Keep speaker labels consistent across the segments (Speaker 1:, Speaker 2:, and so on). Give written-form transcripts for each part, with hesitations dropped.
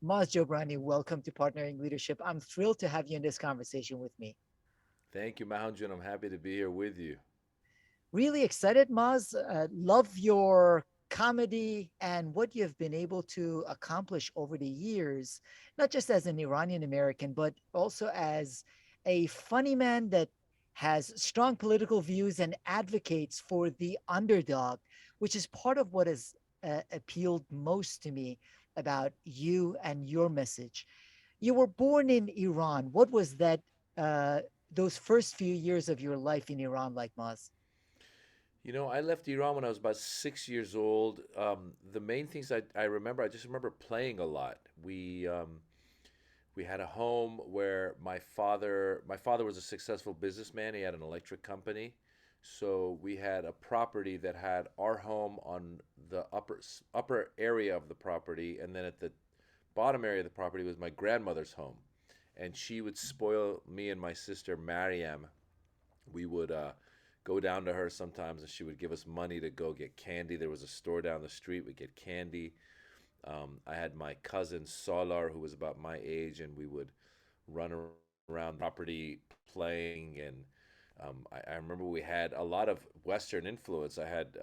Speaker 1: Maz Jobrani, welcome to Partnering Leadership. I'm thrilled to have you in this conversation with me.
Speaker 2: Thank you, Mahan. I'm happy to be here with you.
Speaker 1: Really excited, Maz. Love your comedy and what you've been able to accomplish over the years, not just as an Iranian American, but also as a funny man that has strong political views and advocates for the underdog, which is part of what has appealed most to me about you and your message. You were born in Iran. What was that? Uh, those first few years of your life in Iran like, Maz?
Speaker 2: I left Iran when I was about 6 years old. The main things I remember, I just remember playing a lot. We had a home where my father was a successful businessman. He had an electric company, so we had a property that had our home on the upper area of the property, and then at the bottom area of the property was my grandmother's home, and she would spoil me and my sister Mariam. We would go down to her sometimes, and she would give us money to go get candy. There was a store down the street. We'd get candy. I had my cousin Solar, who was about my age, and we would run around the property playing. And I remember we had a lot of Western influence. I had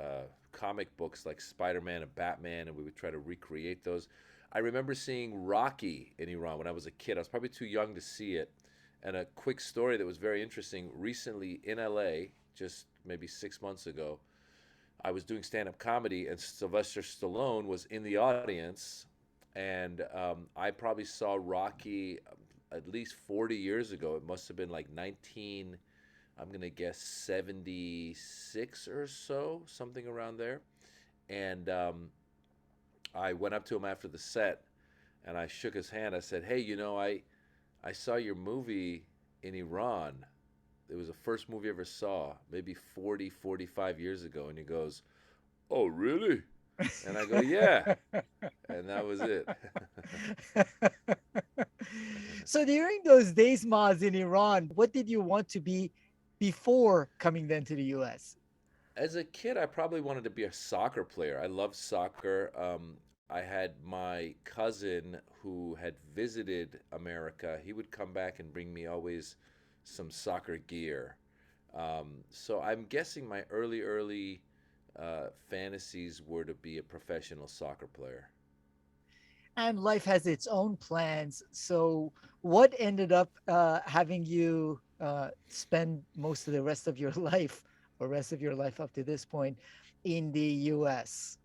Speaker 2: comic books like Spider-Man and Batman, and we would try to recreate those. I remember seeing Rocky in Iran when I was a kid. I was probably too young to see it. And a quick story that was very interesting recently in LA, just maybe 6 months ago, I was doing stand up comedy, and Sylvester Stallone was in the audience. And I probably saw Rocky at least 40 years ago. It must have been like 19, I'm going to guess 76 or so, something around there. And I went up to him after the set and I shook his hand. I said, "Hey, I saw your movie in Iran. It was the first movie I ever saw, maybe 40, 45 years ago." And he goes, "Oh, really?" And I go, "Yeah." And that was it.
Speaker 1: So during those days, Maz, in Iran, what did you want to be before coming then to the US?
Speaker 2: As a kid, I probably wanted to be a soccer player. I loved soccer. I had my cousin who had visited America. He would come back and bring me always some soccer gear. So I'm guessing my early fantasies were to be a professional soccer player.
Speaker 1: And life has its own plans. So what ended up having you spend most of the rest of your life or rest of your life up to this point in the US?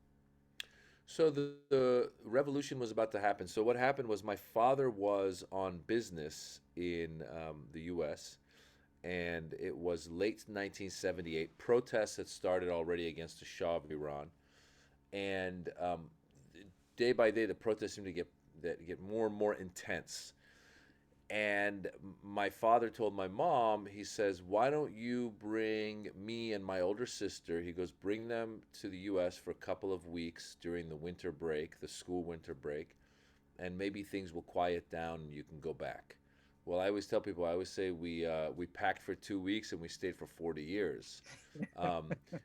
Speaker 2: So the revolution was about to happen. So what happened was my father was on business in the U.S., and it was late 1978. Protests had started already against the Shah of Iran, and day by day the protests seemed to get more and more intense. And my father told my mom, he says, "Why don't you bring me and my older sister?" He goes, "Bring them to the US for a couple of weeks during the winter break, the school winter break, and maybe things will quiet down and you can go back." Well, I always tell people, I always say we packed for 2 weeks and we stayed for 40 years.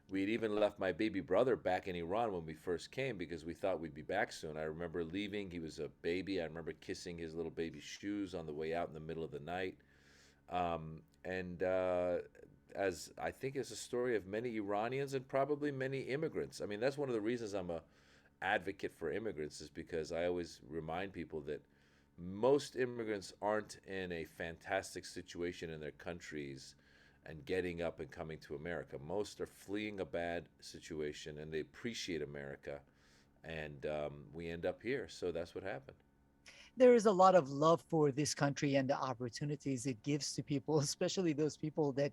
Speaker 2: We'd even left my baby brother back in Iran when we first came because we thought we'd be back soon. I remember leaving. He was a baby. I remember kissing his little baby shoes on the way out in the middle of the night. And as I think it's a story of many Iranians and probably many immigrants. I mean, that's one of the reasons I'm a advocate for immigrants is because I always remind people that most immigrants aren't in a fantastic situation in their countries and getting up and coming to America. Most are fleeing a bad situation and they appreciate America, and we end up here. So that's what happened.
Speaker 1: There is a lot of love for this country and the opportunities it gives to people, especially those people that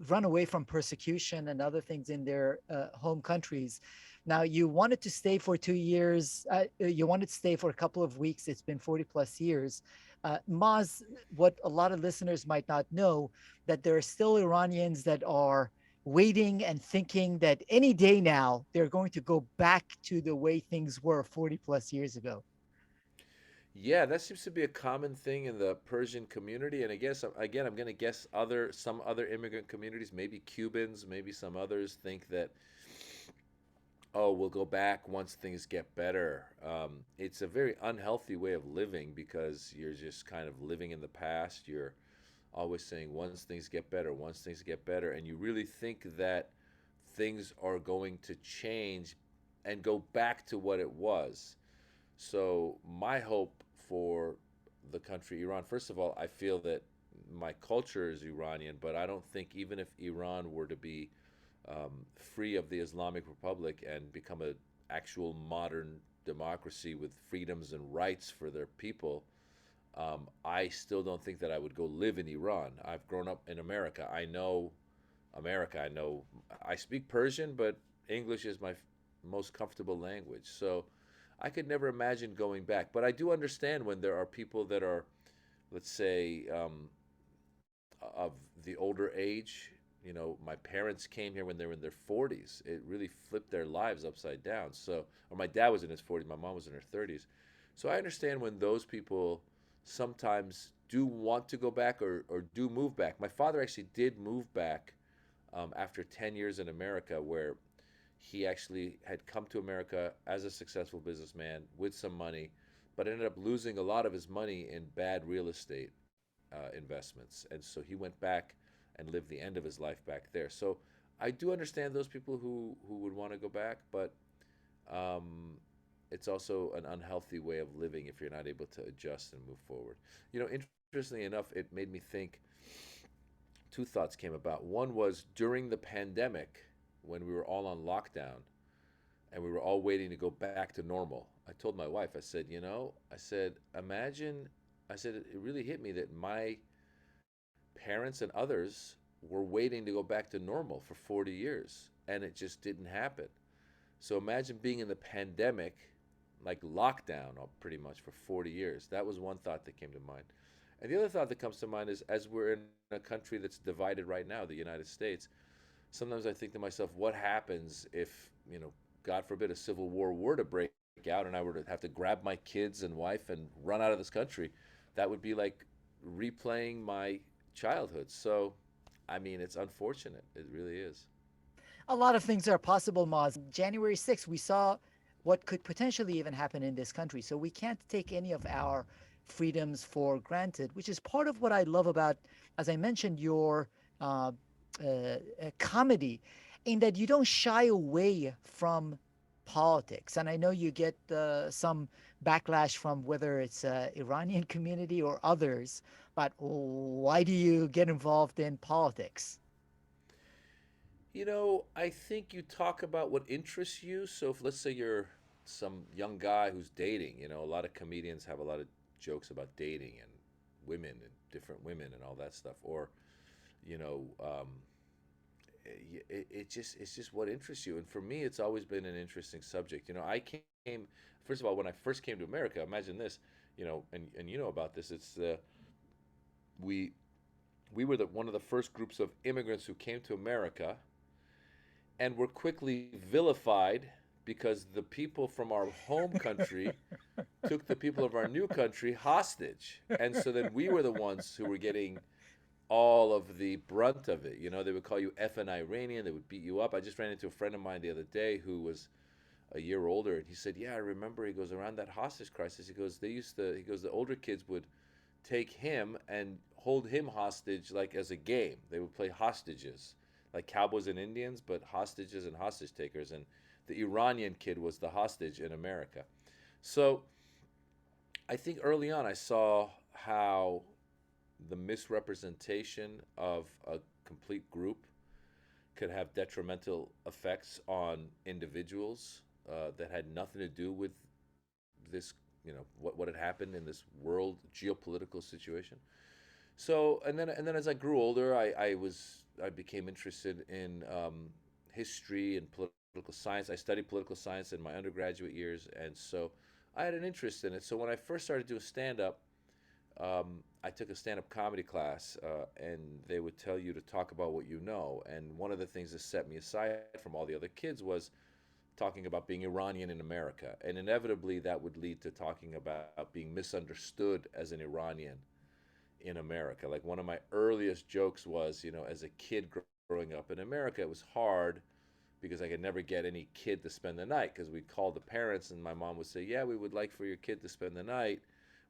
Speaker 1: run away from persecution and other things in their home countries. Now, you wanted to stay for 2 years. You wanted to stay for a couple of weeks. It's been 40 plus years. Maz, what a lot of listeners might not know, that there are still Iranians that are waiting and thinking that any day now they're going to go back to the way things were 40 plus years ago.
Speaker 2: Yeah, that seems to be a common thing in the Persian community, and I guess again I'm going to guess other some other immigrant communities, maybe Cubans, maybe some others think that oh, we'll go back once things get better. It's a very unhealthy way of living because you're just kind of living in the past. You're always saying, once things get better, once things get better. And you really think that things are going to change and go back to what it was. So, my hope for the country Iran, first of all, I feel that my culture is Iranian, but I don't think even if Iran were to be free of the Islamic Republic and become an actual modern democracy with freedoms and rights for their people, I still don't think that I would go live in Iran. I've grown up in America. I know America. I speak Persian, but English is my most comfortable language. So I could never imagine going back. But I do understand when there are people that are, let's say, of the older age. You know, my parents came here when they were in their 40s. It really flipped their lives upside down. So, or my dad was in his 40s, my mom was in her 30s. So I understand when those people sometimes do want to go back or do move back. My father actually did move back after 10 years in America, where he actually had come to America as a successful businessman with some money, but ended up losing a lot of his money in bad real estate investments. And so he went back and lived the end of his life back there. So I do understand those people who would want to go back, but um, it's also an unhealthy way of living if you're not able to adjust and move forward. You know, interestingly enough, it made me think two thoughts came about. One was during the pandemic when we were all on lockdown and we were all waiting to go back to normal. I told my wife, I said, you know, I said, imagine, I said, it really hit me that my parents and others were waiting to go back to normal for 40 years and it just didn't happen. So imagine being in the pandemic, like lockdown pretty much for 40 years. That was one thought that came to mind. And the other thought that comes to mind is as we're in a country that's divided right now, the United States, sometimes I think to myself, what happens if, you know, God forbid a civil war were to break out and I were to have to grab my kids and wife and run out of this country? That would be like replaying my childhood. So, I mean, it's unfortunate. It really is.
Speaker 1: A lot of things are possible, Maz. January 6th, we saw what could potentially even happen in this country. So we can't take any of our freedoms for granted, which is part of what I love about, as I mentioned, your uh, comedy, in that you don't shy away from politics. And I know you get some backlash from whether it's Iranian community or others, but why do you get involved in politics?
Speaker 2: You know, I think you talk about what interests you. So if let's say you're some young guy who's dating, you know, a lot of comedians have a lot of jokes about dating and women and different women and all that stuff. Or, you know, it's just what interests you. And for me, it's always been an interesting subject. You know, I came first of all when I first came to America. Imagine this, you know, and you know about this. It's we we were the one of the first groups of immigrants who came to America and were quickly vilified because the people from our home country took the people of our new country hostage. And so then we were the ones who were getting all of the brunt of it. You know, they would call you effing Iranian, they would beat you up. I just ran into a friend of mine the other day who was a year older and he said, yeah, I remember. He goes, around that hostage crisis, he goes, he goes, the older kids would take him and hold him hostage like as a game. They would play hostages, like cowboys and Indians, but hostages and hostage takers. And the Iranian kid was the hostage in America. So I think early on I saw how the misrepresentation of a complete group could have detrimental effects on individuals that had nothing to do with this, you know, what had happened in this world geopolitical situation. So and then as I grew older, I became interested in history and political science. I studied political science in my undergraduate years, and so I had an interest in it. So when I first started doing stand up, I took a stand up comedy class, and they would tell you to talk about what you know. And one of the things that set me aside from all the other kids was talking about being Iranian in America. And inevitably, that would lead to talking about being misunderstood as an Iranian in America. Like one of my earliest jokes was, you know, as a kid growing up in America, it was hard because I could never get any kid to spend the night, because we'd call the parents and my mom would say, "Yeah, we would like for your kid to spend the night.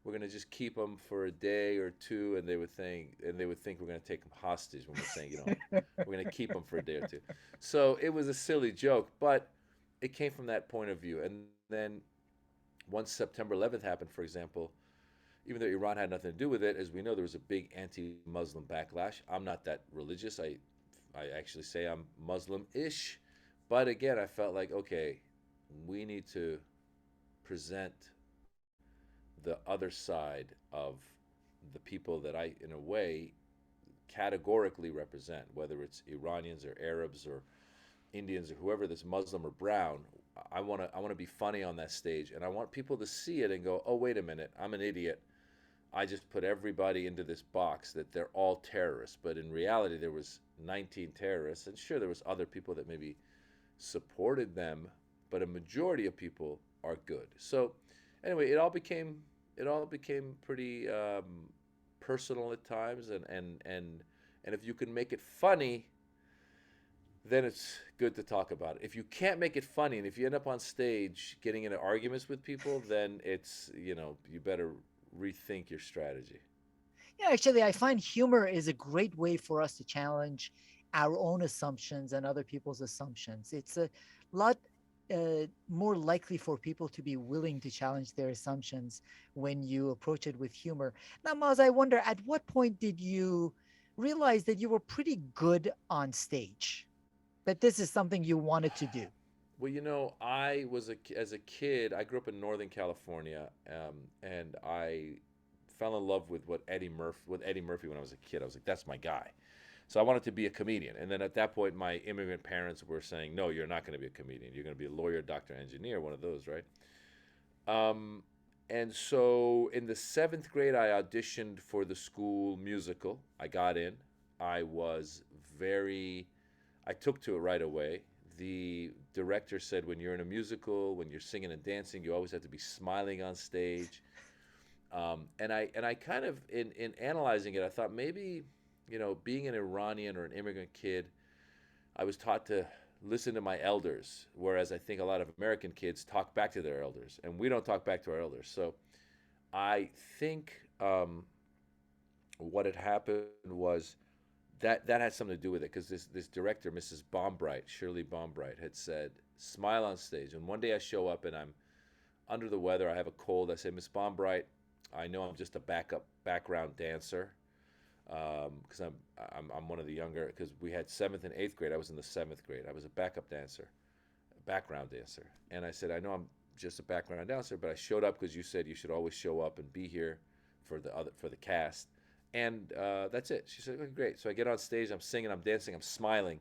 Speaker 2: We're gonna just keep them for a day or two," and they would think we're gonna take them hostage when we're saying, we're gonna keep them for a day or two. So it was a silly joke, but it came from that point of view. And then once September 11th happened, for example, even though Iran had nothing to do with it, as we know, there was a big anti-Muslim backlash. I'm not that religious. I actually say I'm Muslim-ish, but again, I felt like, okay, we need to present the other side of the people that I, in a way, categorically represent, whether it's Iranians or Arabs or Indians or whoever that's Muslim or brown. I want to be funny on that stage, and I want people to see it and go, "Oh, wait a minute, I'm an idiot. I just put everybody into this box that they're all terrorists." But in reality, there was 19 terrorists, and sure, there was other people that maybe supported them, but a majority of people are good. So anyway, it all became pretty personal at times, and if you can make it funny, then it's good to talk about it. If you can't make it funny, and if you end up on stage getting into arguments with people, then you better rethink your strategy.
Speaker 1: Yeah, actually, I find humor is a great way for us to challenge our own assumptions and other people's assumptions. It's a lot more likely for people to be willing to challenge their assumptions when you approach it with humor. Now, Maz, I wonder, at what point did you realize that you were pretty good on stage, that this is something you wanted to do?
Speaker 2: Well, as a kid, I grew up in Northern California, and I fell in love with Eddie Murphy when I was a kid. I was like, that's my guy. So I wanted to be a comedian. And then at that point, my immigrant parents were saying, no, you're not going to be a comedian. You're going to be a lawyer, doctor, engineer, one of those, right? Um, and so in the seventh grade, I auditioned for the school musical. I got in. I was very, I took to it right away. The director said, when you're in a musical, when you're singing and dancing, you always have to be smiling on stage. And I kind of, in analyzing it, I thought maybe, being an Iranian or an immigrant kid, I was taught to listen to my elders, whereas I think a lot of American kids talk back to their elders, and we don't talk back to our elders. So I think what had happened was that had something to do with it, because this director, Mrs. Bombright, Shirley Bombright, had said, "Smile on stage." And one day I show up and I'm under the weather. I have a cold. I say, "Miss Bombright, I know I'm just a background dancer, because I'm one of the younger, because we had seventh and eighth grade. I was in the seventh grade. I was a backup dancer, a background dancer." And I said, "I know I'm just a background dancer, but I showed up because you said you should always show up and be here for the cast." And that's it. She said, "Okay, great." So I get on stage. I'm singing. I'm dancing. I'm smiling.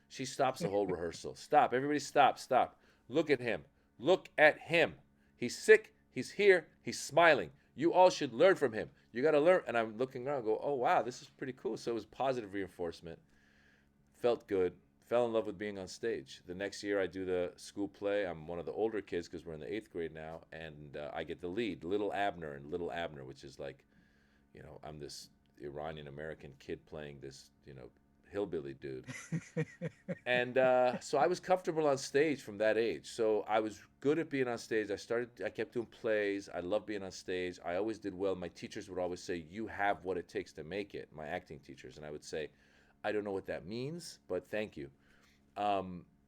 Speaker 2: She stops the whole rehearsal. "Stop! Everybody, stop! Stop! Look at him! Look at him! He's sick. He's here. He's smiling. You all should learn from him. You got to learn." And I'm looking around and go, "Oh, wow, this is pretty cool." So it was positive reinforcement. Felt good. Fell in love with being on stage. The next year, I do the school play. I'm one of the older kids because we're in the eighth grade now. And I get the lead, Little Abner, and Little Abner, which is like, I'm this Iranian American kid playing this, hillbilly dude. And so I was comfortable on stage from that age. So I was good at being on stage. I kept doing plays. I loved being on stage. I always did well. My teachers would always say, "You have what it takes to make it," my acting teachers. And I would say, "I don't know what that means, but thank you."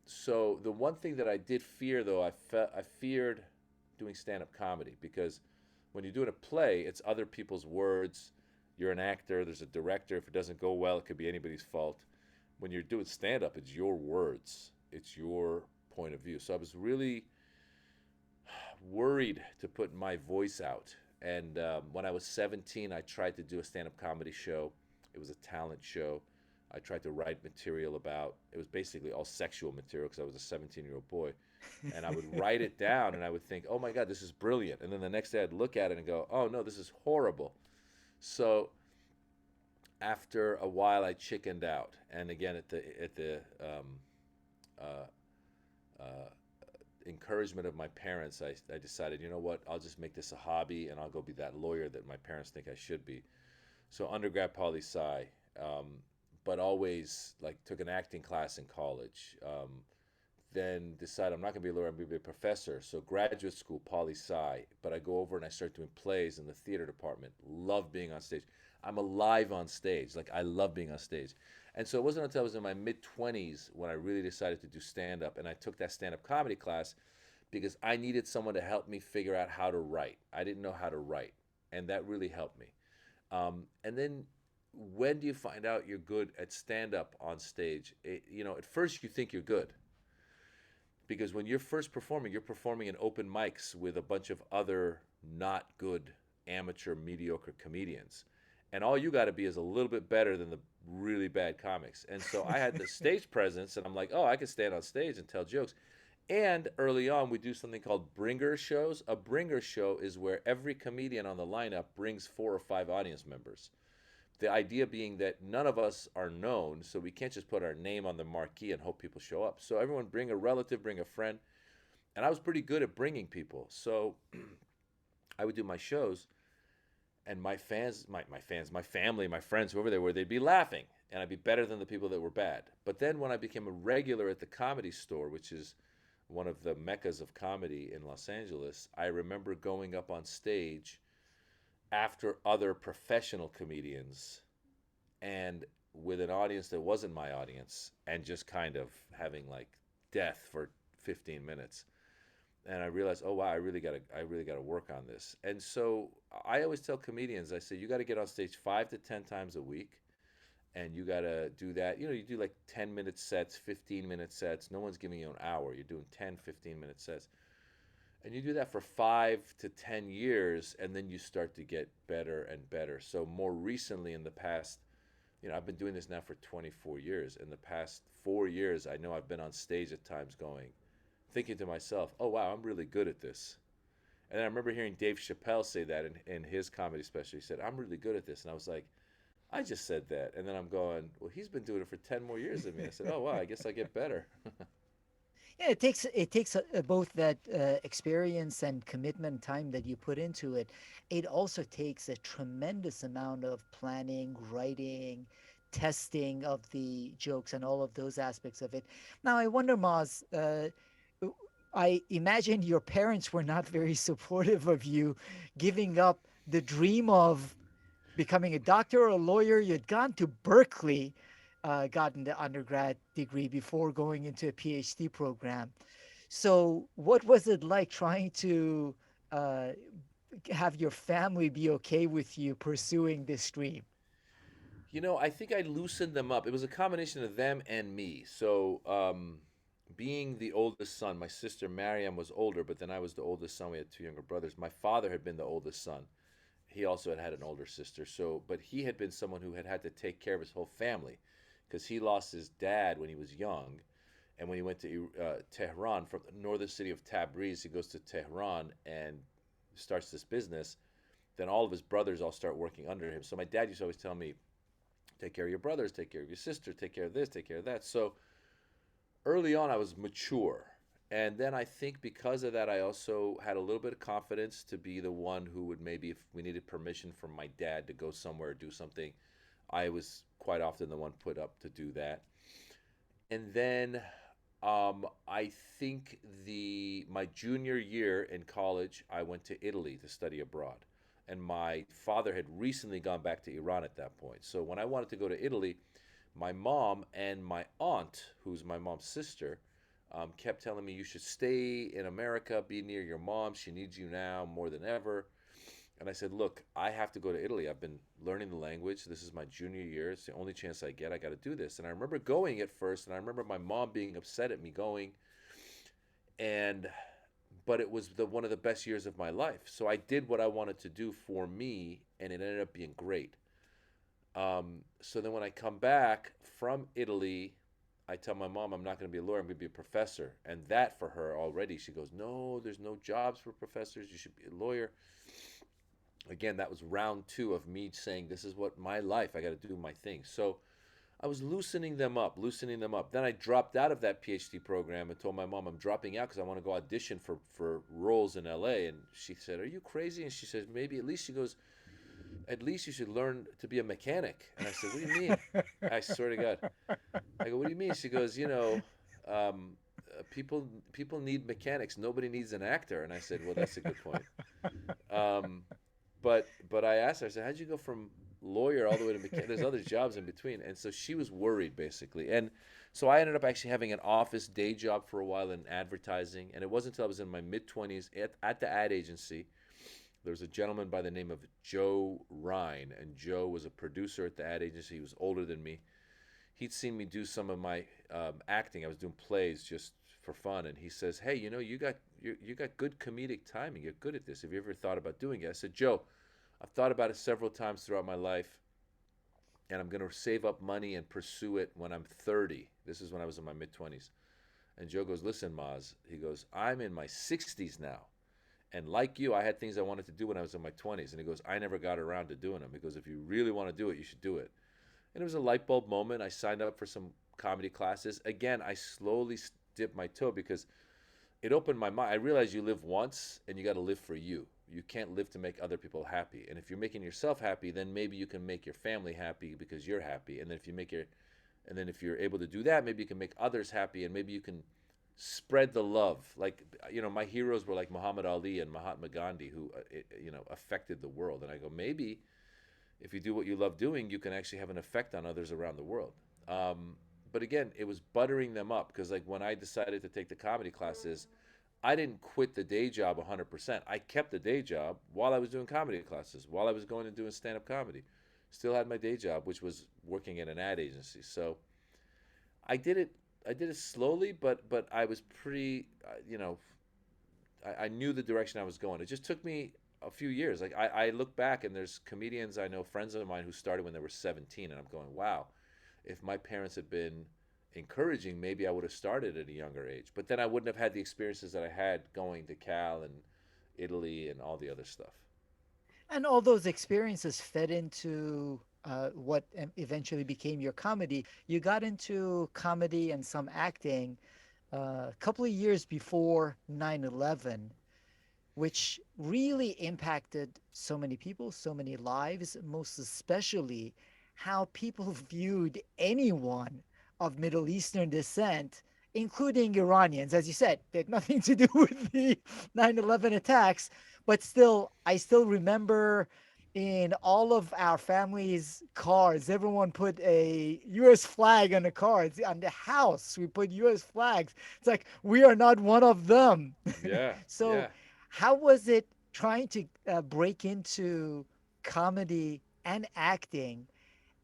Speaker 2: So the one thing that I did fear, though, I feared doing stand-up comedy, because when you're doing a play, it's other people's words. You're an actor. There's a director. If it doesn't go well, it could be anybody's fault. When you're doing stand-up, it's your words. It's your point of view. So I was really worried to put my voice out. And when I was 17, I tried to do a stand-up comedy show. It was a talent show. I tried to write material about. It was basically all sexual material because I was a 17-year-old boy. And I would write it down, and I would think, "Oh my God, this is brilliant." And then the next day, I'd look at it and go, "Oh no, this is horrible." So after a while, I chickened out. And again, at the uh, uh, encouragement of my parents, I decided, you know what, I'll just make this a hobby, and I'll go be that lawyer that my parents think I should be. So undergrad poli sci, but always like took an acting class in college. then decide I'm not going to be a lawyer, I'm going to be a professor. So graduate school, poli sci. But I go over and I start doing plays in the theater department. Love being on stage. I'm alive on stage. Like I love being on stage. And so it wasn't until I was in my mid 20s when I really decided to do stand up. And I took that stand up comedy class because I needed someone to help me figure out how to write. I didn't know how to write. And that really helped me. And then when do you find out you're good at stand up on stage? At first you think you're good because when you're first performing, you're performing in open mics with a bunch of other not good amateur mediocre comedians. And all you got to be is a little bit better than the really bad comics. And so I had the stage presence and I'm like, "Oh, I can stand on stage and tell jokes." And early on, we do something called bringer shows. A bringer show is where every comedian on the lineup brings 4 or 5 audience members. The idea being that none of us are known, so we can't just put our name on the marquee and hope people show up. So everyone bring a relative, bring a friend. And I was pretty good at bringing people. So I would do my shows, and my family, my friends, whoever they were, they'd be laughing. And I'd be better than the people that were bad. But then when I became a regular at the Comedy Store, which is one of the meccas of comedy in Los Angeles, I remember going up on stage after other professional comedians and with an audience that wasn't my audience and just kind of having like death for 15 minutes. And I realized, oh wow, I really got to work on this. And so I always tell comedians, I say you got to get on stage 5 to 10 times a week, and you got to do that. You do like 10-minute sets, 15-minute sets. No one's giving you an hour. You're doing 10, 15-minute sets. And you do that for 5 to 10 years, and then you start to get better and better. So more recently, in the past, I've been doing this now for 24 years. In the past 4 years, I know I've been on stage at times thinking to myself, oh, wow, I'm really good at this. And I remember hearing Dave Chappelle say that in his comedy special. He said, I'm really good at this. And I was like, I just said that. And then I'm going, well, he's been doing it for 10 more years than me. I said, oh, wow, I guess I get better.
Speaker 1: Yeah, it takes both that experience and commitment time that you put into it. It also takes a tremendous amount of planning, writing, testing of the jokes, and all of those aspects of it. Now, I wonder, Maz, I imagine your parents were not very supportive of you giving up the dream of becoming a doctor or a lawyer. You'd gone to Berkeley, gotten the undergrad degree before going into a PhD program. So, what was it like trying to uh, have your family be okay with you pursuing this dream?
Speaker 2: I think I loosened them up. It was a combination of them and me. So, being the oldest son, my sister Mariam was older, but then I was the oldest son. We had 2 younger brothers. My father had been the oldest son. He also had an older sister. So, but he had been someone who had to take care of his whole family because he lost his dad when he was young. And when he went to Tehran, from the northern city of Tabriz, he goes to Tehran and starts this business. Then all of his brothers all start working under him. So my dad used to always tell me, take care of your brothers, take care of your sister, take care of this, take care of that. So early on, I was mature. And then I think because of that, I also had a little bit of confidence to be the one who would, maybe if we needed permission from my dad to go somewhere or do something, I was quite often the one put up to do that. And then I think my junior year in college, I went to Italy to study abroad. And my father had recently gone back to Iran at that point. So when I wanted to go to Italy, my mom and my aunt, who's my mom's sister, kept telling me, you should stay in America, be near your mom. She needs you now more than ever. And I said, look, I have to go to Italy. I've been learning the language. This is my junior year. It's the only chance I get. I got to do this. And I remember going at first, and I remember my mom being upset at me going. And but it was one of the best years of my life. So I did what I wanted to do for me, and it ended up being great. So then when I come back from Italy, I tell my mom I'm not going to be a lawyer. I'm going to be a professor. And that for her already, she goes, no, there's no jobs for professors. You should be a lawyer. Again, that was round two of me saying, this is what my life, I got to do my thing. So I was loosening them up, loosening them up. Then I dropped out of that PhD program and told my mom I'm dropping out because I want to go audition for roles in LA. And she said, are you crazy? And she says, maybe at least, she goes, at least you should learn to be a mechanic. And I said, what do you mean? I swear to God. I go, what do you mean? She goes, um, people need mechanics. Nobody needs an actor. And I said, well, that's a good point. Um, but I asked her, I said, how'd you go from lawyer all the way to mechanic? There's other jobs in between. And so she was worried basically. And so I ended up actually having an office day job for a while in advertising. And it wasn't until I was in my mid 20s at the ad agency. There was a gentleman by the name of Joe Ryan, and Joe was a producer at the ad agency. He was older than me. He'd seen me do some of my acting. I was doing plays just for fun, and he says, "Hey, you got good comedic timing. You're good at this. Have you ever thought about doing it?" I said, "Joe, I've thought about it several times throughout my life, and I'm going to save up money and pursue it when I'm 30." This is when I was in my mid 20s. And Joe goes, "Listen, Maz," he goes, "I'm in my 60s now. And like you, I had things I wanted to do when I was in my 20s." And he goes, "I never got around to doing them." He goes, "If you really want to do it, you should do it." And it was a light bulb moment. I signed up for some comedy classes. Again, I slowly dipped my toe because it opened my mind. I realized you live once and you got to live for you. You can't live to make other people happy. And if you're making yourself happy, then maybe you can make your family happy because you're happy. And then if you're able to do that, maybe you can make others happy, and maybe you can spread the love. Like, my heroes were like Muhammad Ali and Mahatma Gandhi, who affected the world. And I go, maybe if you do what you love doing, you can actually have an effect on others around the world. But again, it was buttering them up because, like, when I decided to take the comedy classes, I didn't quit the day job 100%. I kept the day job while I was doing comedy classes, while I was going and doing stand up comedy. Still had my day job, which was working at an ad agency. So I did it. I did it slowly, but I was pretty, I knew the direction I was going. It just took me a few years. Like, I look back and there's comedians I know, friends of mine who started when they were 17, and I'm going, wow, if my parents had been encouraging, maybe I would have started at a younger age. But then I wouldn't have had the experiences that I had going to Cal and Italy and all the other stuff.
Speaker 1: And all those experiences fed into what eventually became your comedy. You got into comedy and some acting a couple of years before 9/11, which really impacted so many people, so many lives, most especially how people viewed anyone of Middle Eastern descent, including Iranians. As you said, they had nothing to do with the 9/11 attacks, but still, I still remember in all of our family's cards, everyone put a US flag on the cards. On the house, we put US flags. It's like, we are not one of them.
Speaker 2: Yeah,
Speaker 1: So,
Speaker 2: yeah.
Speaker 1: how was it trying to break into comedy and acting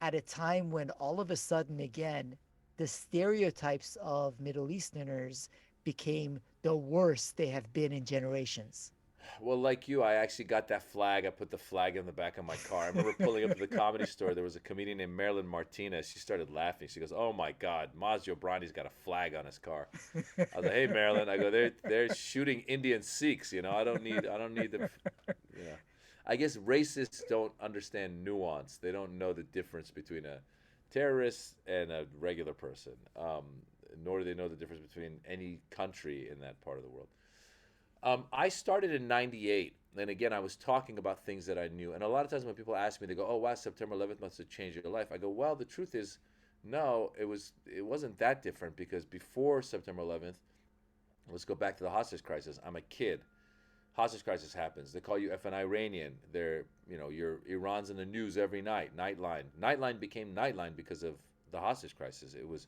Speaker 1: at a time when all of a sudden, again, the stereotypes of Middle Easterners became the worst they have been in generations?
Speaker 2: Well, like you, I actually got that flag. I put the flag in the back of my car. I remember pulling up to the comedy store. There was a comedian named Marilyn Martinez. She started laughing. She goes, "Oh my God, Maz Jobrani's got a flag on his car." I was like, "Hey, Marilyn," I go, "They're shooting Indian Sikhs. I don't need them. You know, I guess racists don't understand nuance. They don't know the difference between a terrorist and a regular person. Nor do they know the difference between any country in that part of the world." I started in '98, and again, I was talking about things that I knew. And a lot of times when people ask me, they go, "Oh, wow, September 11th must have changed your life." I go, "Well, the truth is, no, it wasn't that different because before September 11th, let's go back to the hostage crisis. I'm a kid. Hostage crisis happens. They call you if an Iranian. Your Iran's in the news every night. Nightline. Nightline became Nightline because of the hostage crisis. It was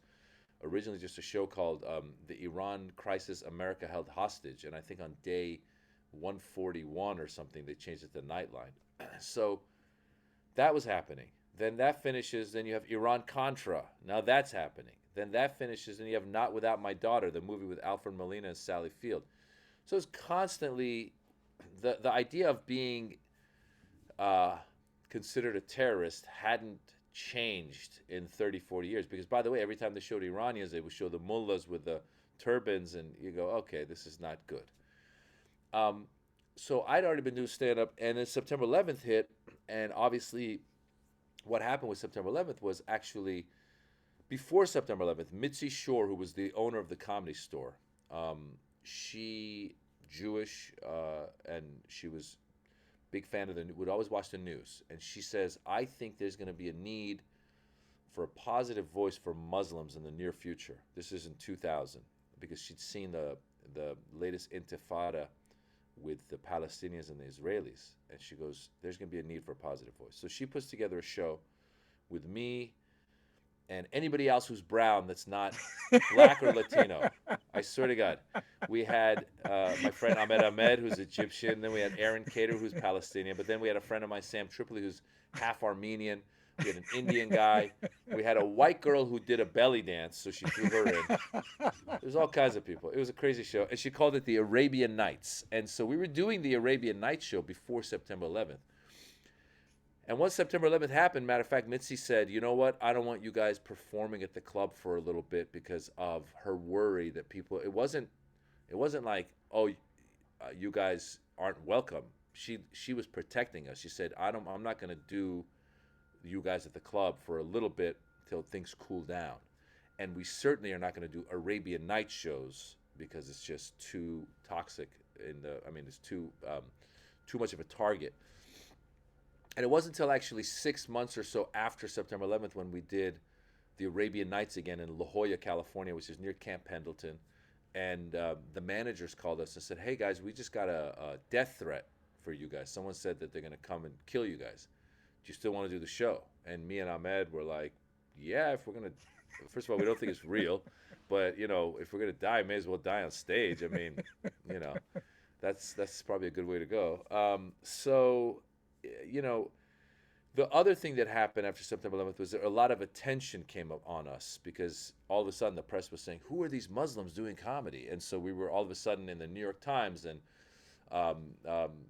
Speaker 2: originally just a show called The Iran Crisis America Held Hostage. And I think on day 141 or something, they changed it to Nightline. So that was happening. Then that finishes. Then you have Iran Contra. Now that's happening. Then that finishes. And you have Not Without My Daughter, the movie with Alfred Molina and Sally Field. So it's constantly the idea of being uh, considered a terrorist hadn't changed in 30, 40 years. Because, by the way, every time they showed Iranians, they would show the mullahs with the turbans, and you go, okay, this is not good. Um, so I'd already been doing stand up, and then September 11th hit, and obviously, what happened with September 11th was actually before September 11th, Mitzi Shore, who was the owner of the Comedy Store, she Jewish, and she was big fan of would always watch the news, and she says, "I think there's going to be a need for a positive voice for Muslims in the near future." This is in 2000, because she'd seen the latest intifada with the Palestinians and the Israelis, and she goes, "There's going to be a need for a positive voice." So she puts together a show with me and anybody else who's brown that's not black or Latino. I swear to God. We had my friend Ahmed, who's Egyptian. Then we had Aaron Cater, who's Palestinian. But then we had a friend of mine, Sam Tripoli, who's half Armenian. We had an Indian guy. We had a white girl who did a belly dance, so she threw her in. There's all kinds of people. It was a crazy show. And she called it the Arabian Nights. And so we were doing the Arabian Nights show before September 11th. And once September 11th happened, matter of fact, Mitzi said, "You know what? I don't want you guys performing at the club for a little bit because of her worry that people." It wasn't like, "Oh, you guys aren't welcome." She was protecting us. She said, I'm not going to do you guys at the club for a little bit till things cool down, and we certainly are not going to do Arabian Night shows because it's just too toxic. It's too much of a target. And it wasn't until actually 6 months or so after September 11th when we did the Arabian Nights again in La Jolla, California, which is near Camp Pendleton. And the managers called us and said, "Hey guys, we just got a death threat for you guys. Someone said that they're going to come and kill you guys. Do you still want to do the show?" And me and Ahmed were like, "Yeah, if we're going to." First of all, we don't think it's real, but if we're going to die, may as well die on stage. I mean, you know, that's probably a good way to go. So you know, the other thing that happened after September 11th was that a lot of attention came up on us because all of a sudden the press was saying, "Who are these Muslims doing comedy?" And so we were all of a sudden in the New York Times and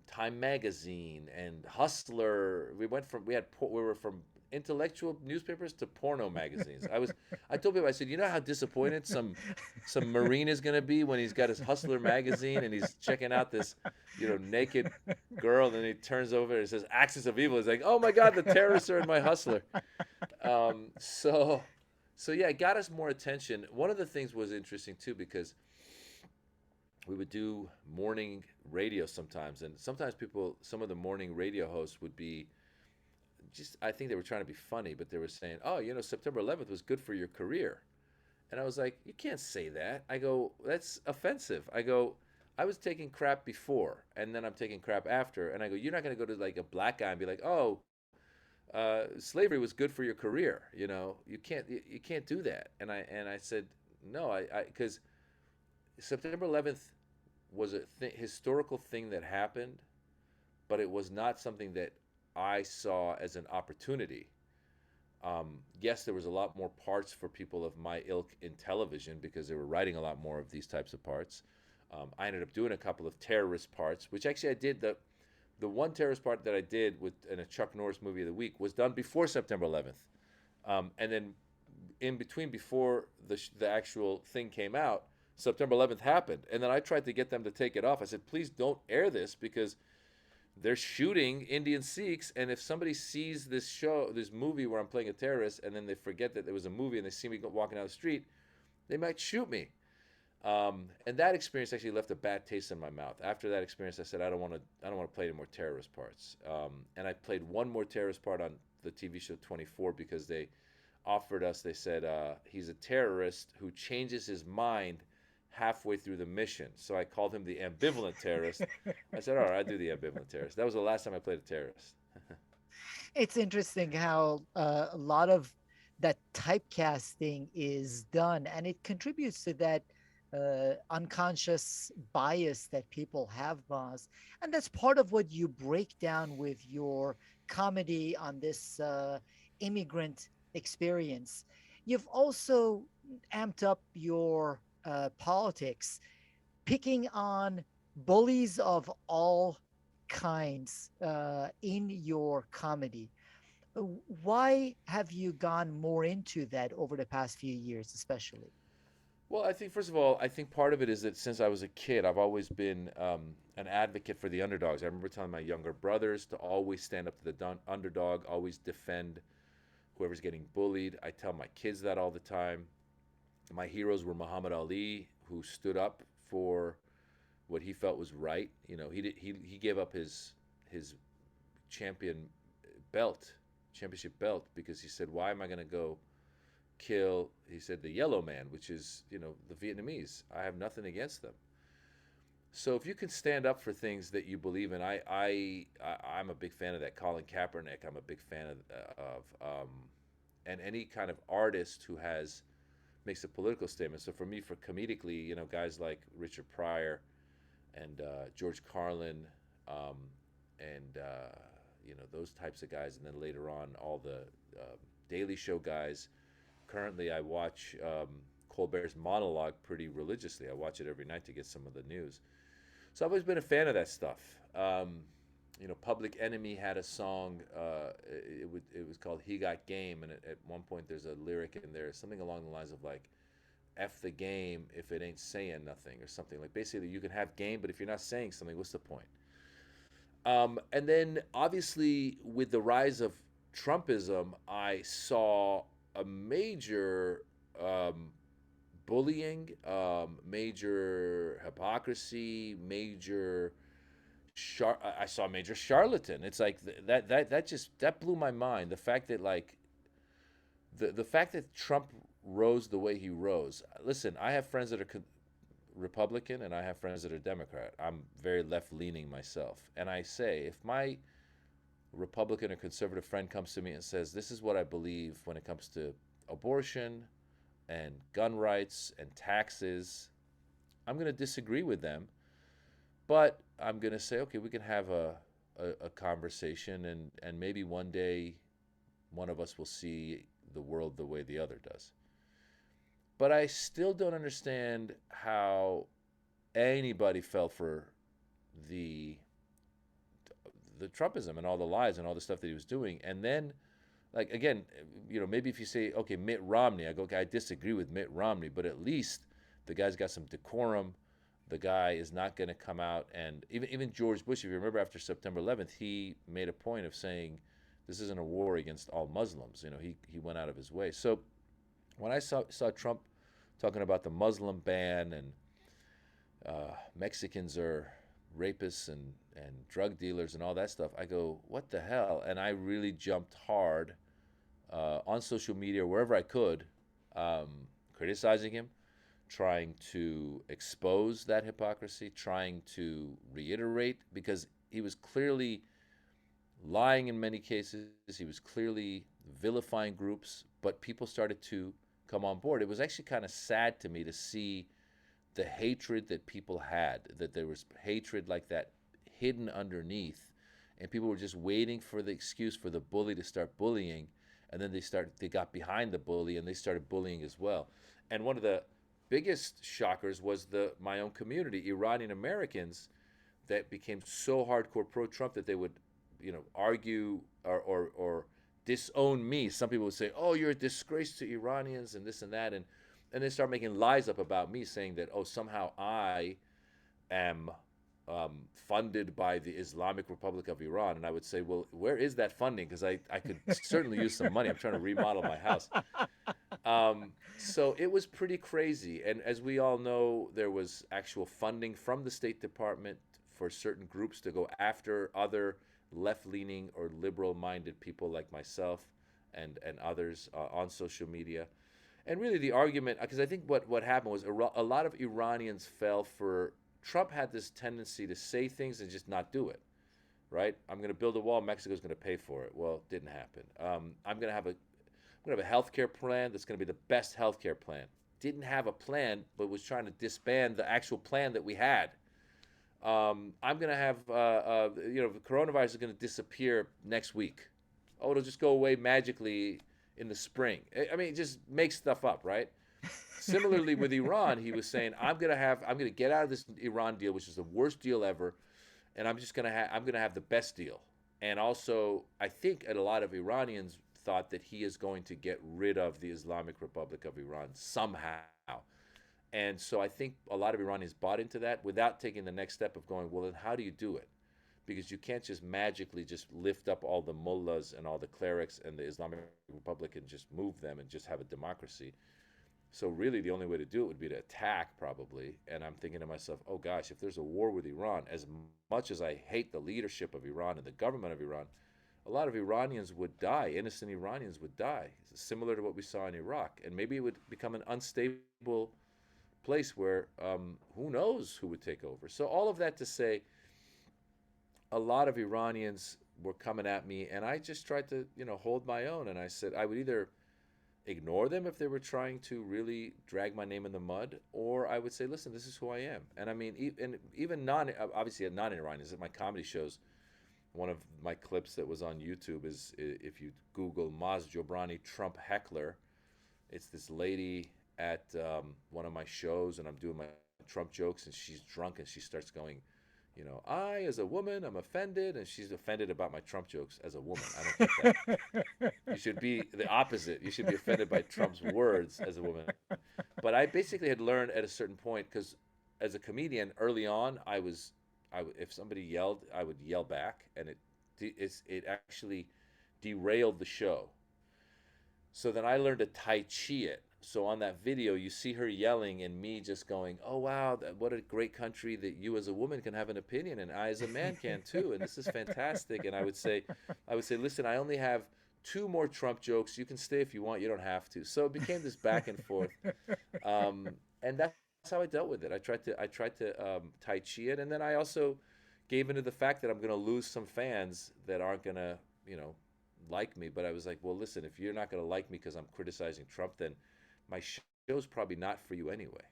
Speaker 2: Time Magazine and Hustler. We were from intellectual newspapers to porno magazines. I told people, I said, "You know how disappointed some Marine is going to be when he's got his Hustler magazine and he's checking out this naked girl, and then he turns over and it says Axis of Evil." He's like, "Oh my God, the terrorists are in my Hustler." So yeah, it got us more attention. One of the things was interesting too because we would do morning radio sometimes, and sometimes some of the morning radio hosts would be just, I think they were trying to be funny, but they were saying, "Oh, September 11th was good for your career." And I was like, "You can't say that." I go, "That's offensive." I go, "I was taking crap before, and then I'm taking crap after." And I go, "You're not going to go to like a black guy and be like, 'Oh, slavery was good for your career.' You can't do that." And I said, "No, I because September 11th was a historical thing that happened, but it was not something that I saw as an opportunity. Yes, there was a lot more parts for people of my ilk in television because they were writing a lot more of these types of parts. I ended up doing a couple of terrorist parts, which actually I did the one terrorist part that I did in a Chuck Norris movie of the week was done before September 11th, and then in between, before the actual thing came out, September 11th happened, and then I tried to get them to take it off. I said, "Please don't air this because they're shooting Indian Sikhs, and if somebody sees this movie where I'm playing a terrorist, and then they forget that there was a movie and they see me walking down the street, they might shoot me." And that experience actually left a bad taste in my mouth. After that experience, I said, I don't want to play any more terrorist parts. And I played one more terrorist part on the TV show 24 because they offered us. They said he's a terrorist who changes his mind halfway through the mission. So I called him the ambivalent terrorist. I said, "All right, I do the ambivalent terrorist." That was the last time I played a terrorist.
Speaker 1: It's interesting how a lot of that typecasting is done, and it contributes to that unconscious bias that people have, Boss. And that's part of what you break down with your comedy on this immigrant experience. You've also amped up your politics, picking on bullies of all kinds in your comedy. Why have you gone more into that over the past few years, especially?
Speaker 2: Well, I think first of all, I think part of it is that since I was a kid, I've always been an advocate for the underdogs. I remember telling my younger brothers to always stand up to the underdog, always defend whoever's getting bullied. I tell my kids that all the time. My heroes were Muhammad Ali, who stood up for what he felt was right. He gave up his champion championship belt, because he said, "Why am I going to go kill, he said, the yellow man, which is, the Vietnamese. I have nothing against them. So if you can stand up for things that you believe in, I'm a big fan of that. Colin Kaepernick, I'm a big fan of and any kind of artist who has makes a political statement. So for me, for comedically, guys like Richard Pryor and George Carlin, um, and those types of guys, and then later on all the Daily Show guys. Currently, I watch Colbert's monologue pretty religiously. I watch it every night to get some of the news. So I've always been a fan of that stuff. Public Enemy had a song. It was called "He Got Game," and at one point there's a lyric in there, something along the lines of like, "F the game if it ain't saying nothing," or something like. Basically, you can have game, but if you're not saying something, what's the point? And then obviously with the rise of Trumpism, I saw a major bullying, major hypocrisy, I saw major charlatan. It's like that blew my mind. The fact that like the fact that Trump rose the way he rose. Listen, I have friends that are Republican and I have friends that are Democrat. I'm very left leaning myself, and I say if my Republican or conservative friend comes to me and says, "This is what I believe when it comes to abortion and gun rights and taxes," I'm going to disagree with them, but I'm going to say, okay, we can have a conversation, and maybe one day one of us will see the world the way the other does. But I still don't understand how anybody fell for the the Trumpism and all the lies and all the stuff that he was doing. And then, like again, maybe if you say, okay, Mitt Romney, I go, okay, I disagree with Mitt Romney, but at least the guy's got some decorum. The guy is not going to come out, and even George Bush, if you remember, after September 11th, he made a point of saying this isn't a war against all Muslims. He went out of his way. So when I saw Trump talking about the Muslim ban and Mexicans are rapists and drug dealers and all that stuff, I go, what the hell? And I really jumped hard on social media, wherever I could, um, criticizing him, trying to expose that hypocrisy, trying to reiterate, because he was clearly lying in many cases. He was clearly vilifying groups, but people started to come on board. It was actually kind of sad to me to see the hatred that people had, that there was hatred like that hidden underneath, and people were just waiting for the excuse for the bully to start bullying, and then they got behind the bully and they started bullying as well. And one of the biggest shockers was my own community, Iranian Americans, that became so hardcore pro Trump that they would argue or disown me. Some people would say, "Oh, you're a disgrace to Iranians," and this and that, and they start making lies up about me, saying that, oh, somehow I am funded by the Islamic Republic of Iran. And I would say, well, where is that funding? Because I could certainly use some money. I'm trying to remodel my house. So it was pretty crazy. And as we all know, there was actual funding from the State Department for certain groups to go after other left-leaning or liberal-minded people like myself and others on social media. And really the argument, because I think what happened was a lot of Iranians fell for, Trump had this tendency to say things and just not do it, right? I'm going to build a wall, Mexico's going to pay for it. Well, it didn't happen. I'm going to have a healthcare plan that's going to be the best healthcare plan. Didn't have a plan, but was trying to disband the actual plan that we had. I'm going to have, the coronavirus is going to disappear next week. Oh, it'll just go away magically in the spring. I mean, it just makes stuff up, right? Similarly with Iran, he was saying, I'm going to get out of this Iran deal, which is the worst deal ever, and I'm going to have the best deal. And also, I think a lot of Iranians thought that he is going to get rid of the Islamic Republic of Iran somehow. And so I think a lot of Iranians bought into that without taking the next step of going, well, then how do you do it? Because you can't just magically just lift up all the mullahs and all the clerics and the Islamic Republic and just move them and just have a democracy. So really the only way to do it would be to attack, probably. And I'm thinking to myself, oh gosh, if there's a war with Iran, as much as I hate the leadership of Iran and the government of Iran, a lot of Iranians would die, innocent Iranians would die, similar to what we saw in Iraq. And maybe it would become an unstable place where who knows who would take over. So, all of that to say, a lot of Iranians were coming at me, and I just tried to, hold my own. And I said I would either ignore them if they were trying to really drag my name in the mud, or I would say, listen, this is who I am. And I mean, and even obviously non-Iranians at my comedy shows. One of my clips that was on YouTube is if you Google Maz Jobrani Trump heckler, it's this lady at one of my shows, and I'm doing my Trump jokes, and she's drunk, and she starts going, I as a woman, I'm offended, and she's offended about my Trump jokes as a woman. I don't get that. You should be the opposite. You should be offended by Trump's words as a woman. But I basically had learned at a certain point because as a comedian early on, if somebody yelled, I would yell back, and it actually derailed the show. So then I learned to Tai Chi it. So on that video, you see her yelling and me just going, "Oh wow, what a great country that you as a woman can have an opinion and I as a man can too, and this is fantastic." And I would say, "Listen, I only have two more Trump jokes. You can stay if you want. You don't have to." So it became this back and forth, and that's how I dealt with it. I tried to Tai Chi it, and then I also gave into the fact that I'm going to lose some fans that aren't going to, like me. But I was like, well, listen, if you're not going to like me because I'm criticizing Trump, then my show's probably not for you anyway.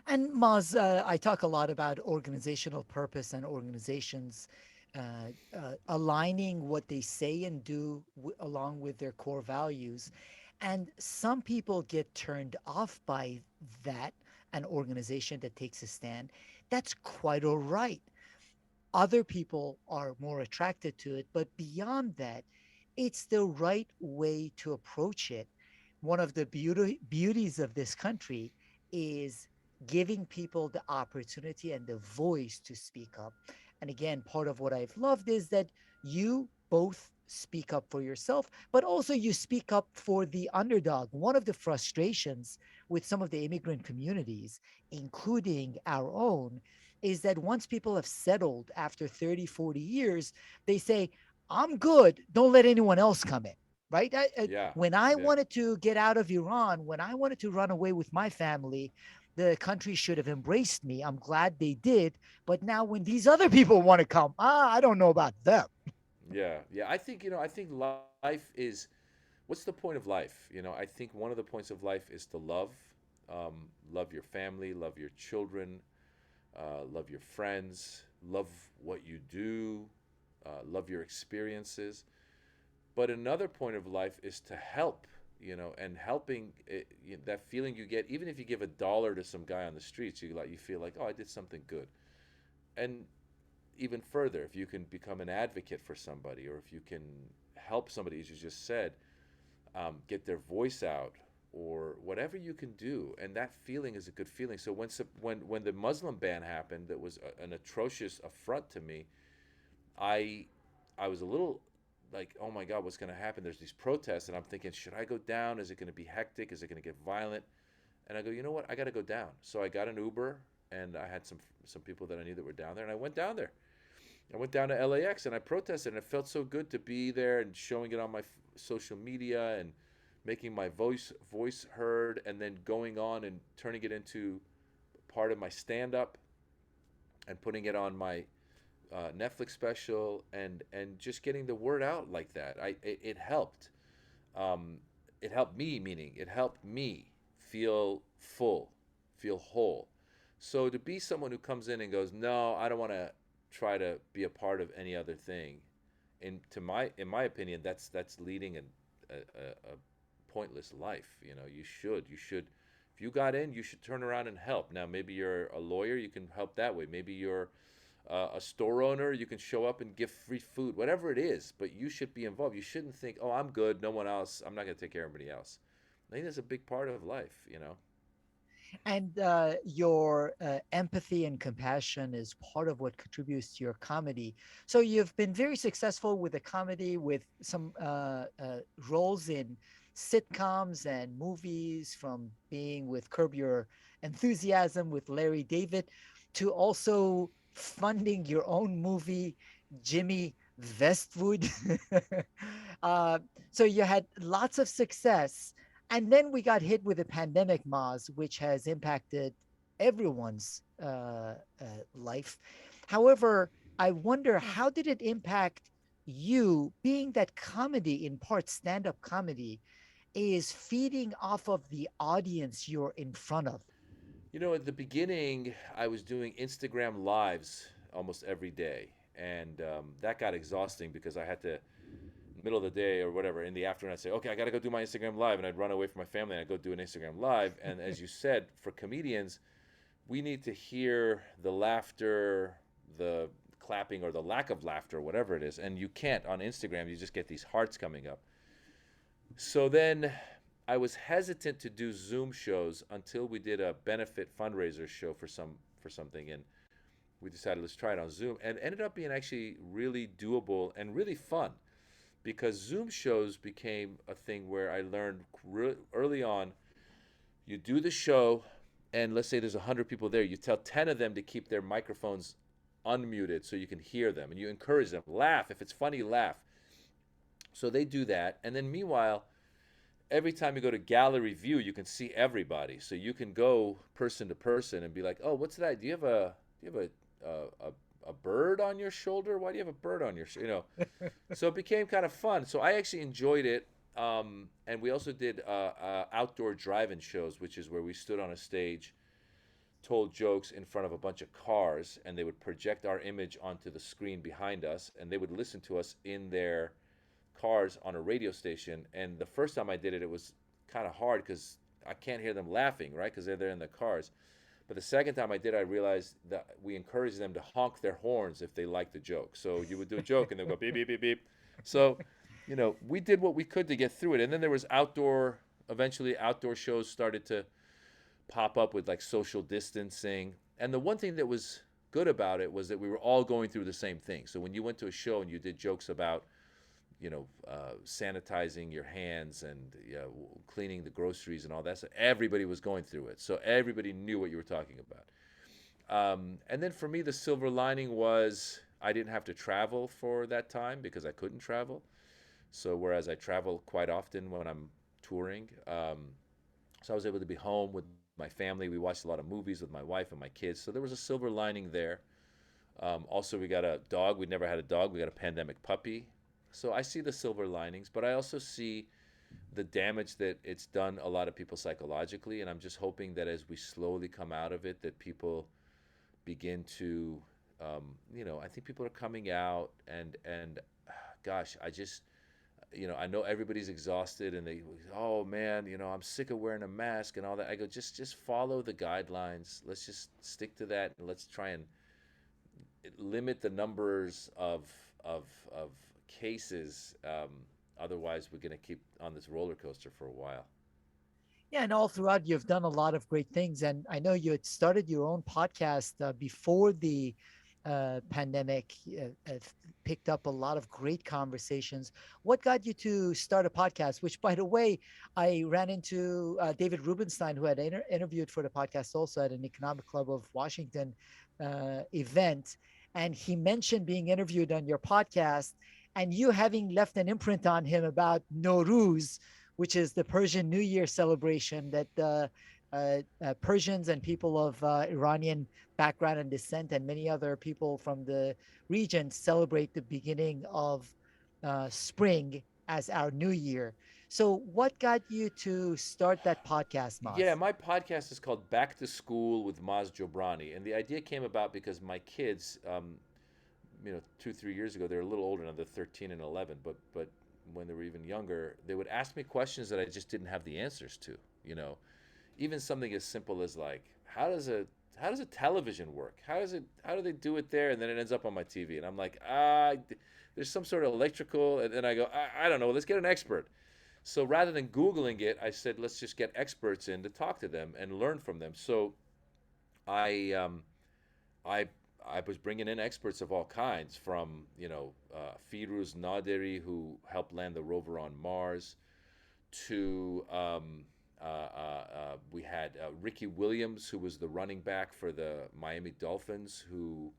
Speaker 1: And Maz, I talk a lot about organizational purpose and organizations aligning what they say and do along with their core values. And some people get turned off by that, an organization that takes a stand. That's quite all right. Other people are more attracted to it, but beyond that, it's the right way to approach it. One of the beauties of this country is giving people the opportunity and the voice to speak up. And again, part of what I've loved is that you both speak up for yourself, but also you speak up for the underdog. One of the frustrations with some of the immigrant communities, including our own, is that once people have settled after 30, 40 years, they say, I'm good. Don't let anyone else come in. Right.
Speaker 2: Yeah,
Speaker 1: When I
Speaker 2: yeah,
Speaker 1: wanted to get out of Iran, when I wanted to run away with my family, the country should have embraced me. I'm glad they did. But now, when these other people want to come, I don't know about them.
Speaker 2: yeah. I think life is. What's the point of life? I think one of the points of life is to love your family, love your children, love your friends, love what you do, love your experiences. But another point of life is to help, and helping that feeling you get, even if you give $1 to some guy on the streets, you feel like, oh, I did something good. And even further, if you can become an advocate for somebody, or if you can help somebody, as you just said, get their voice out, or whatever you can do, and that feeling is a good feeling. So when the Muslim ban happened, that was an atrocious affront to me. I I was a little like, oh my God, what's going to happen? There's these protests, and I'm thinking, should I go down? Is it going to be hectic? Is it going to get violent? And I go, you know what? I got to go down. So I got an Uber, and I had some people that I knew that were down there, and I went down there. I went down to LAX, and I protested, and it felt so good to be there and showing it on my social media and making my voice heard, and then going on and turning it into part of my stand up and putting it on my Netflix special, and just getting the word out like that. It helped. It helped me, meaning it helped me feel full, feel whole. So to be someone who comes in and goes, no, I don't want to try to be a part of any other thing, in my opinion, that's leading a pointless life. You should if you got in, you should turn around and help. Now maybe you're a lawyer, you can help that way. Maybe you're a store owner, you can show up and give free food, whatever it is, but you should be involved. You shouldn't think, oh, I'm good, no one else, I'm not going to take care of anybody else. I think that's a big part of life.
Speaker 1: And your empathy and compassion is part of what contributes to your comedy. So you've been very successful with the comedy, with some roles in sitcoms and movies, from being with Curb Your Enthusiasm with Larry David to also funding your own movie, Jimmy. Vestvood. uh, so you had lots of success. And then we got hit with the pandemic, Maz, which has impacted everyone's life. However, I wonder, how did it impact you, being that comedy, in part stand up comedy, is feeding off of the audience you're in front of?
Speaker 2: You know, at the beginning, I was doing Instagram lives almost every day, and that got exhausting because I had to, middle of the day or whatever, in the afternoon, I'd say, okay, I got to go do my Instagram live, and I'd run away from my family and I'd go do an Instagram live. And as you said, for comedians, we need to hear the laughter, the clapping, or the lack of laughter, whatever it is, and you can't on Instagram. You just get these hearts coming up. So then I was hesitant to do Zoom shows until we did a benefit fundraiser show for something, and we decided let's try it on Zoom, and it ended up being actually really doable and really fun because Zoom shows became a thing where I learned early on. You do the show, and let's say there's 100 people there. You tell 10 of them to keep their microphones unmuted so you can hear them, and you encourage them laugh. If it's funny, laugh. So they do that, and then meanwhile, every time you go to gallery view, you can see everybody. So you can go person to person and be like, "Oh, what's that? Do you have a bird on your shoulder? Why do you have a bird on your So it became kind of fun. So I actually enjoyed it. And we also did outdoor drive-in shows, which is where we stood on a stage, told jokes in front of a bunch of cars, and they would project our image onto the screen behind us, and they would listen to us in their cars on a radio station. And the first time I did it, it was kind of hard because I can't hear them laughing, right? Because they're there in the cars. But the second time I did, I realized that we encouraged them to honk their horns if they liked the joke. So you would do a joke and they'd go beep, beep, beep, beep. So, we did what we could to get through it. And then there was eventually outdoor shows started to pop up with like social distancing. And the one thing that was good about it was that we were all going through the same thing. So when you went to a show and you did jokes about sanitizing your hands and cleaning the groceries and all that. So everybody was going through it. So everybody knew what you were talking about. And then for me, the silver lining was I didn't have to travel for that time because I couldn't travel. So whereas I travel quite often when I'm touring, so I was able to be home with my family. We watched a lot of movies with my wife and my kids. So there was a silver lining there. Also, we got a dog. We never had a dog. We got a pandemic puppy. So I see the silver linings, but I also see the damage that it's done a lot of people psychologically. And I'm just hoping that as we slowly come out of it, that people begin to, I think people are coming out and gosh, I know everybody's exhausted and oh man, I'm sick of wearing a mask and all that. I go, just follow the guidelines. Let's just stick to that and let's try and limit the numbers of cases. Otherwise, we're going to keep on this roller coaster for a while.
Speaker 1: Yeah, and all throughout, you've done a lot of great things. And I know you had started your own podcast before the pandemic, picked up a lot of great conversations. What got you to start a podcast? Which, by the way, I ran into David Rubenstein, who had interviewed for the podcast also at an Economic Club of Washington event. And he mentioned being interviewed on your podcast and you having left an imprint on him about Nowruz, which is the Persian New Year celebration that Persians and people of Iranian background and descent, and many other people from the region celebrate the beginning of spring as our New Year. So, what got you to start that podcast,
Speaker 2: Yeah,
Speaker 1: Maz?
Speaker 2: my podcast is called Back to School with Maz Jobrani, and the idea came about because my kids, 2, 3 years ago, they're a little older now. They're 13 and 11, but when they were even younger, they would ask me questions that I just didn't have the answers to. You know, even something as simple as like, how does a television work? How do they do it there? And then it ends up on my TV, and I'm like, there's some sort of electrical, and then I go, I don't know. Let's get an expert. So rather than Googling it, I said, let's just get experts in to talk to them and learn from them. So I I I was bringing in experts of all kinds, from Firuz Naderi, who helped land the rover on Mars, to we had Ricky Williams, who was the running back for the Miami Dolphins, who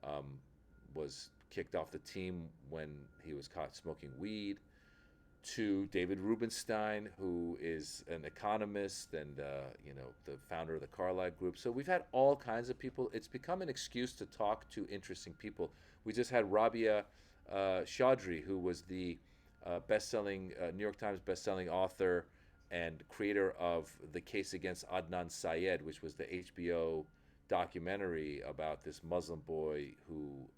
Speaker 2: um, was kicked off the team when he was caught smoking weed, to David Rubenstein, who is an economist and the founder of the Carlyle Group. So we've had all kinds of people. It's become an excuse to talk to interesting people. We just had Rabia Chaudhry, who was the best-selling New York Times best-selling author and creator of The Case Against Adnan Syed, which was the HBO documentary about this Muslim boy who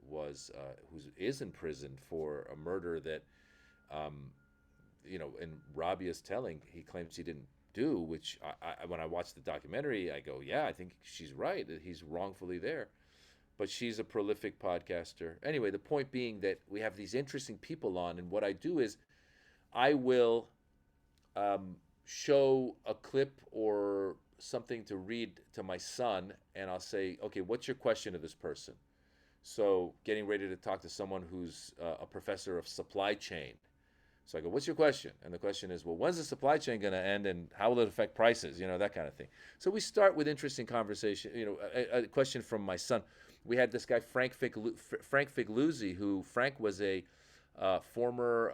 Speaker 2: is in prison for a murder that um, in Rabia's telling, he claims he didn't do, which when I watched the documentary, I go, yeah, I think she's right. He's wrongfully there. But she's a prolific podcaster. Anyway, the point being that we have these interesting people on, and what I do is I will um, show a clip or something to read to my son, and I'll say, okay, what's your question to this person? So, getting ready to talk to someone who's a professor of supply chain, so I go, what's your question? And the question is, well, when's the supply chain going to end and how will it affect prices? That kind of thing. So we start with interesting conversation. A question from my son. We had this guy, Frank Figluzzi, who Frank was a former,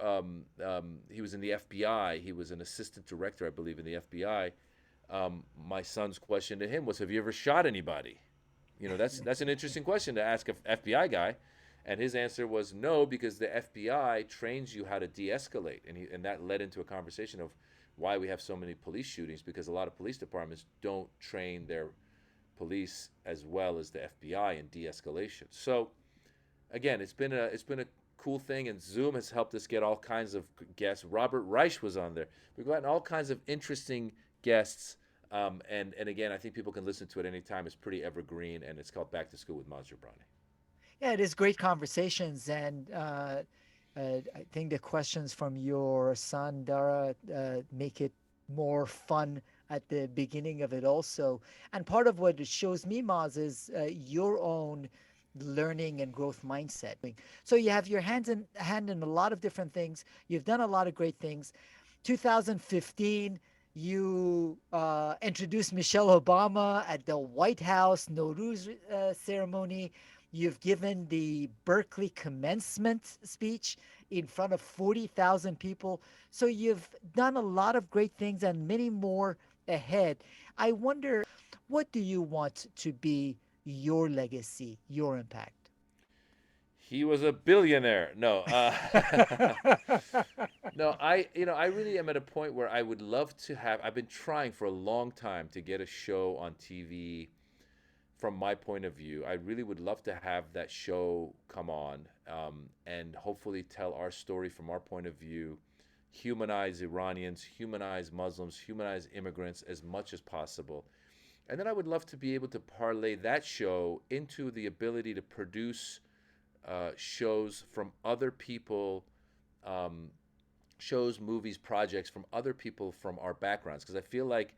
Speaker 2: he was in the FBI. He was an assistant director, I believe, in the FBI. My son's question to him was, have you ever shot anybody? That's an interesting question to ask a FBI guy. And his answer was no, because the FBI trains you how to de-escalate, and that led into a conversation of why we have so many police shootings, because a lot of police departments don't train their police as well as the FBI in de-escalation. So again, it's been a cool thing, and Zoom has helped us get all kinds of guests. Robert Reich was on there. We've gotten all kinds of interesting guests. And again, I think people can listen to it anytime. It's pretty evergreen, and it's called Back to School with Maz Jobrani.
Speaker 1: Yeah, it is great conversations, and I think the questions from your son Dara make it more fun at the beginning of it also. And part of what it shows me, Maz, is your own learning and growth mindset. So you have your hand in a lot of different things. You've done a lot of great things. 2015, you introduced Michelle Obama at the White House Nowruz ceremony. You've given the Berkeley commencement speech in front of 40,000 people. So you've done a lot of great things and many more ahead. I wonder, what do you want to be your legacy, your impact?
Speaker 2: He was a billionaire. No, no. I really am at a point where I would love to have. I've been trying for a long time to get a show on TV from my point of view. I really would love to have that show come on, and hopefully tell our story from our point of view, humanize Iranians, humanize Muslims, humanize immigrants as much as possible. And then I would love to be able to parlay that show into the ability to produce shows from other people, um, shows, movies, projects from other people from our backgrounds. Because I feel like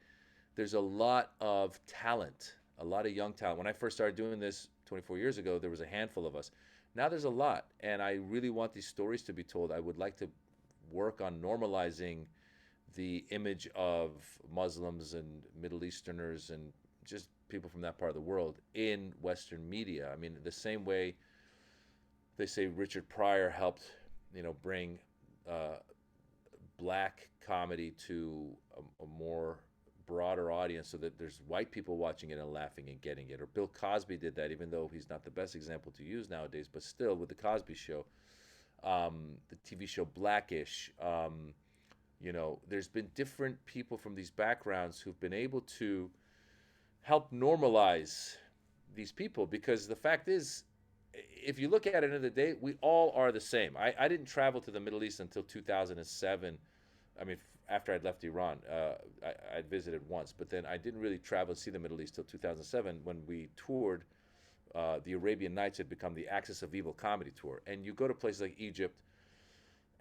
Speaker 2: there's a lot of talent, a lot of young talent. When I first started doing this 24 years ago, there was a handful of us. Now there's a lot, and I really want these stories to be told. I would like to work on normalizing the image of Muslims and Middle Easterners and just people from that part of the world in Western media. I mean, the same way they say Richard Pryor helped, bring uh, black comedy to a more broader audience, so that there's white people watching it and laughing and getting it. Or Bill Cosby did that, even though he's not the best example to use nowadays, but still with the Cosby Show, the TV show Blackish. There's been different people from these backgrounds who've been able to help normalize these people, because the fact is, if you look at it at the end of the day, we all are the same. I didn't travel to the Middle East until 2007. I mean, after I'd left Iran, I'd visited once, but then I didn't really travel to see the Middle East till 2007, when we toured. The Arabian Nights had become the Axis of Evil comedy tour. And you go to places like Egypt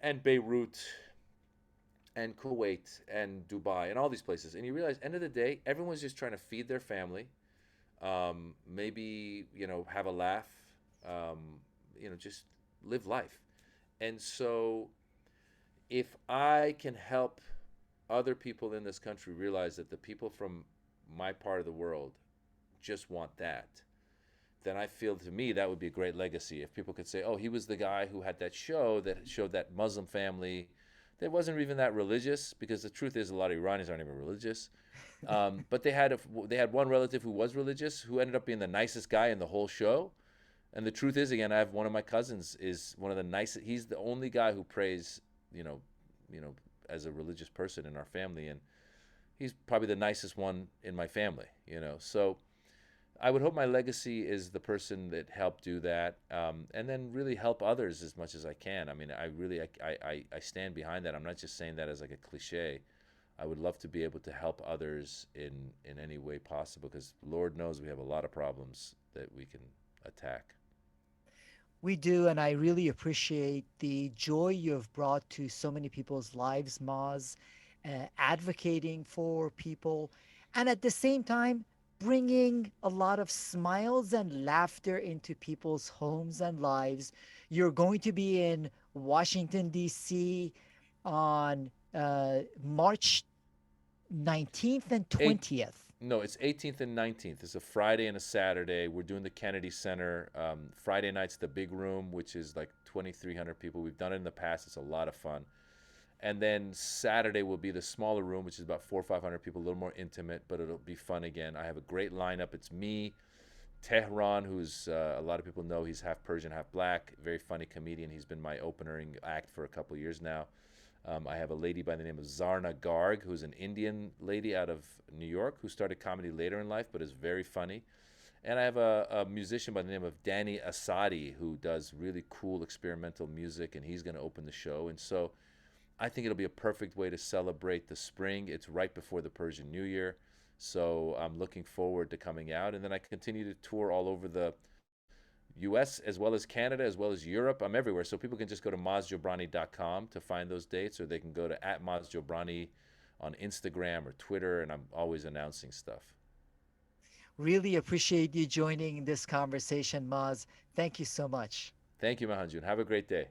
Speaker 2: and Beirut and Kuwait and Dubai and all these places, and you realize, end of the day, everyone's just trying to feed their family, maybe have a laugh, just live life. And so, if I can help other people in this country realize that the people from my part of the world just want that, then I feel to me that would be a great legacy if people could say, "Oh, he was the guy who had that show that showed that Muslim family that wasn't even that religious." Because the truth is, a lot of Iranis aren't even religious. But they had one relative who was religious, who ended up being the nicest guy in the whole show. And the truth is, again, I have one of my cousins is one of the nicest. He's the only guy who prays, you know, you know, as a religious person in our family, and he's probably the nicest one in my family. So I would hope my legacy is the person that helped do that, and then really help others as much as I can. I mean, I stand behind that. I'm not just saying that as like a cliche. I would love to be able to help others in any way possible because Lord knows we have a lot of problems that we can attack.
Speaker 1: We do, and I really appreciate the joy you have brought to so many people's lives, Maz, advocating for people, and at the same time, bringing a lot of smiles and laughter into people's homes and lives. You're going to be in Washington, D.C. on March 19th and
Speaker 2: Eight,
Speaker 1: 20th.
Speaker 2: no, it's 18th and 19th. It's a Friday and a Saturday. We're doing the Kennedy Center. Friday night's the big room, which is like 2,300 people. We've done it in the past. It's a lot of fun. And then Saturday will be the smaller room, which is about 400 or 500 people, a little more intimate, but it'll be fun again. I have a great lineup. It's me, Tehran, who's a lot of people know he's half Persian, half black, very funny comedian. He's been my opening act for a couple of years now. I have a lady by the name of Zarna Garg, who's an Indian lady out of New York who started comedy later in life but is very funny. And I have a musician by the name of Danny Asadi who does really cool experimental music, and he's going to open the show. And so I think it'll be a perfect way to celebrate the spring. It's right before the Persian New Year. So I'm looking forward to coming out. And then I continue to tour all over the US as well as Canada as well as Europe. I'm everywhere. So people can just go to mazjobrani.com to find those dates, or they can go to @mazjobrani on Instagram or Twitter, and I'm always announcing stuff.
Speaker 1: Really appreciate you joining this conversation, Maz. Thank you so much.
Speaker 2: Thank you, Mahanjun. Have a great day.